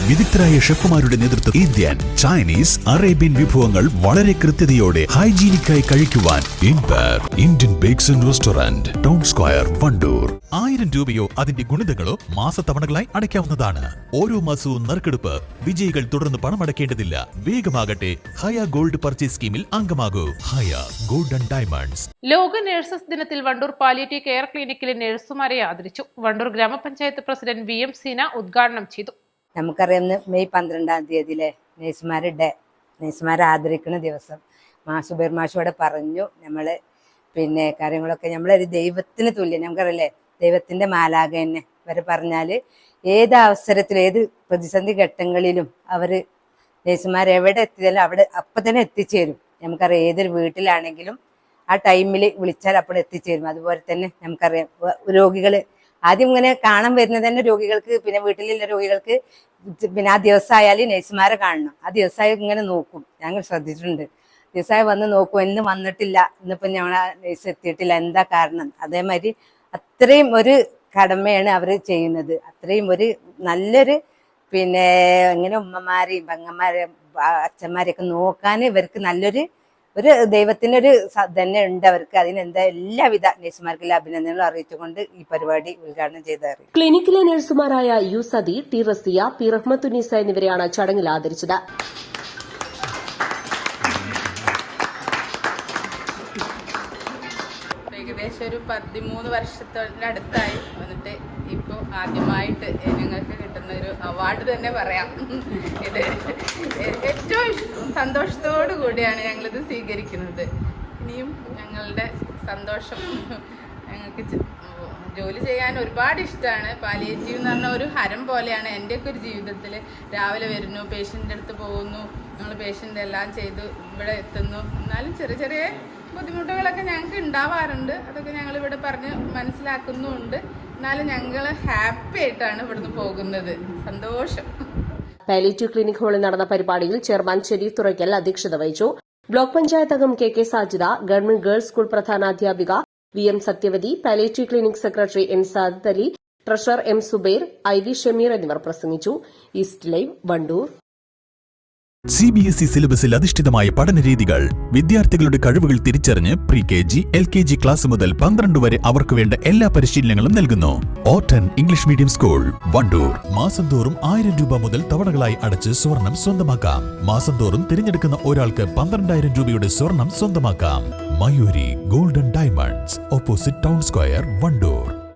വിദഗ്ധരായ ഷെഫുമാരുടെ നേതൃത്വം Indian, Chinese, Arabian വിഭവങ്ങൾ വളരെ കൃത്യതയോടെ ഹൈജീനിക്കായി കഴിക്കുവാൻ Indian bakes and restaurant, town square, Wandoor. 1000 രൂപയോ അതിന്റെ ഗുണിതങ്ങളോ മാസത്തവണകളായി അടയ്ക്കാവുന്നതാണ്. ഓരോ മാസവും നറുക്കെടുപ്പ്. വിജയികൾ തുടർന്ന് പണമടയ്ക്കേണ്ടതില്ല. വേഗമാകട്ടെ, ഹയ ഗോൾഡ് പർച്ചേസ് സ്കീമിൽ അംഗമാകൂ. ഹയ ഗോൾഡ് ആൻഡ് ഡയമണ്ട്സ്. ലോക നഴ്സസ് ദിനത്തിൽ വണ്ടൂർ പാലിയേറ്റീവ് കെയർ ക്ലിനിക്കിലെ നഴ്സുമാരെ ആദരിച്ചു. വണ്ടൂർ ഗ്രാമപഞ്ചായത്ത് പ്രസിഡന്റ് VM സീന ഉദ്ഘാടനം ചെയ്തു. നമുക്കറിയാം മെയ് 12-ാം തീയതിയിലെ നഴ്സുമാരെ ആദരിക്കുന്ന ദിവസം. സുബൈർ മാഷോടെ പറഞ്ഞു, നമ്മള് കാര്യങ്ങളൊക്കെ നമ്മളൊരു ദൈവത്തിന് തുല്യം. നമുക്കറിയില്ലേ, ദൈവത്തിന്റെ മാലാഖ തന്നെ ഇവരെ പറഞ്ഞാല് ഏത് അവസരത്തിലും ഏത് പ്രതിസന്ധി ഘട്ടങ്ങളിലും അവര് നഴ്സുമാർ എവിടെ എത്തിയാലും അവിടെ അപ്പം തന്നെ എത്തിച്ചേരും. നമുക്കറിയാം, ഏതൊരു വീട്ടിലാണെങ്കിലും ആ ടൈമിൽ വിളിച്ചാൽ അപ്പോൾ എത്തിച്ചേരും. അതുപോലെ തന്നെ നമുക്കറിയാം, രോഗികള് ആദ്യം ഇങ്ങനെ കാണാൻ വരുന്നത് തന്നെ രോഗികൾക്ക്, പിന്നെ വീട്ടിലുള്ള രോഗികൾക്ക് ആ ദിവസമായാലും നഴ്സുമാരെ കാണണം. ആ ദിവസമായി ഇങ്ങനെ നോക്കും. ഞങ്ങൾ ശ്രദ്ധിച്ചിട്ടുണ്ട്. ദിവസമായി വന്ന് നോക്കും, ഇന്ന് വന്നിട്ടില്ല, ഇന്നിപ്പം ഞങ്ങളെ നഴ്സ് എത്തിയിട്ടില്ല, എന്താ കാരണം. അതേമാതിരി അത്രയും ഒരു കടമയാണ് അവർ ചെയ്യുന്നത്. അത്രയും ഒരു നല്ലൊരു ഇങ്ങനെ ഉമ്മമാരെയും പെങ്ങന്മാരെയും അച്ഛന്മാരെയൊക്കെ നോക്കാൻ ഇവർക്ക് നല്ലൊരു ദൈവത്തിനൊരു തന്നെ ഉണ്ട് അവർക്ക്. അതിനെന്താ എല്ലാവിധ നഴ്സുമാർക്കുള്ള അഭിനന്ദനങ്ങളും അറിയിച്ചുകൊണ്ട് ഈ പരിപാടി ഉദ്ഘാടനം ചെയ്തത്. ക്ലിനിക്കിലെ നഴ്സുമാരായ U Sathi, T Raziya, P Rahmathunnisa എന്നിവരെയാണ് ചടങ്ങിൽ ആദരിച്ചത്. ഏകദേശം ഒരു 13 വർഷത്തിനടുത്തായി വന്നിട്ട് ഇപ്പോൾ ആദ്യമായിട്ട് ഞങ്ങൾക്ക് കിട്ടുന്ന ഒരു അവാർഡ് തന്നെ പറയാം. ഇത് ഏറ്റവും സന്തോഷത്തോടു കൂടിയാണ് ഞങ്ങളിത് സ്വീകരിക്കുന്നത്. ഇനിയും ഞങ്ങളുടെ സന്തോഷം, ഞങ്ങൾക്ക് ജോലി ചെയ്യാൻ ഒരുപാട് ഇഷ്ടമാണ്. പാലിയേറ്റീവ് എന്ന് പറഞ്ഞാൽ ഒരു ഹരം പോലെയാണ്. എൻ്റെയൊക്കെ ഒരു ജീവിതത്തിൽ രാവിലെ വരുന്നു, പേഷ്യൻ്റെ അടുത്ത് പോകുന്നു, ഞങ്ങൾ പേഷ്യൻ്റ് എല്ലാം ചെയ്ത് ഇവിടെ എത്തുന്നു. എന്നാലും ചെറിയ ചെറിയ ബുദ്ധിമുട്ടുകളൊക്കെ ഞങ്ങൾക്ക് ഉണ്ടാവാറുണ്ട്. അതൊക്കെ ഞങ്ങൾ ഇവിടെ പറഞ്ഞ് മനസ്സിലാക്കുന്നുമുണ്ട്. എന്നാലും ഞങ്ങൾ ഹാപ്പി ആയിട്ടാണ് ഇവിടുന്ന് പോകുന്നത്. സന്തോഷം. പാലിയേറ്റീവ് ക്ലിനിക് ഹാളിൽ നടന്ന പരിപാടിയിൽ ചെയർമാൻ ഷെരീഫ് തുറയ്ക്കൽ അധ്യക്ഷത വഹിച്ചു. ബ്ലോക്ക് പഞ്ചായത്ത് അംഗം KK Sajida, government girls school പ്രധാനാധ്യാപിക VM Sathyavathi, palliative clinic secretary N Sadath Ali, treasurer M Zubair, IV Shameer എന്നിവർ പ്രസംഗിച്ചു. East live, Wandoor. CBSE സിലബസിൽ അധിഷ്ഠിതമായ പഠനരീതികൾ. വിദ്യാർത്ഥികളുടെ കഴിവുകൾ തിരിച്ചറിഞ്ഞ് pre-KG, LKG ക്ലാസ് മുതൽ 12 വരെ അവർക്ക് വേണ്ട എല്ലാ പരിശീലനങ്ങളും നൽകുന്നു. ഓട്ടൻ ഇംഗ്ലീഷ് മീഡിയം സ്കൂൾ, വണ്ടൂർ. മാസം തോറും 1000 രൂപ മുതൽ തവണകളായി അടച്ച് സ്വർണം സ്വന്തമാക്കാം. മാസം തോറും തിരഞ്ഞെടുക്കുന്ന ഒരാൾക്ക് 12,000 രൂപയുടെ സ്വർണം സ്വന്തമാക്കാം. Mayuri golden diamonds, opposite town square, Wandoor.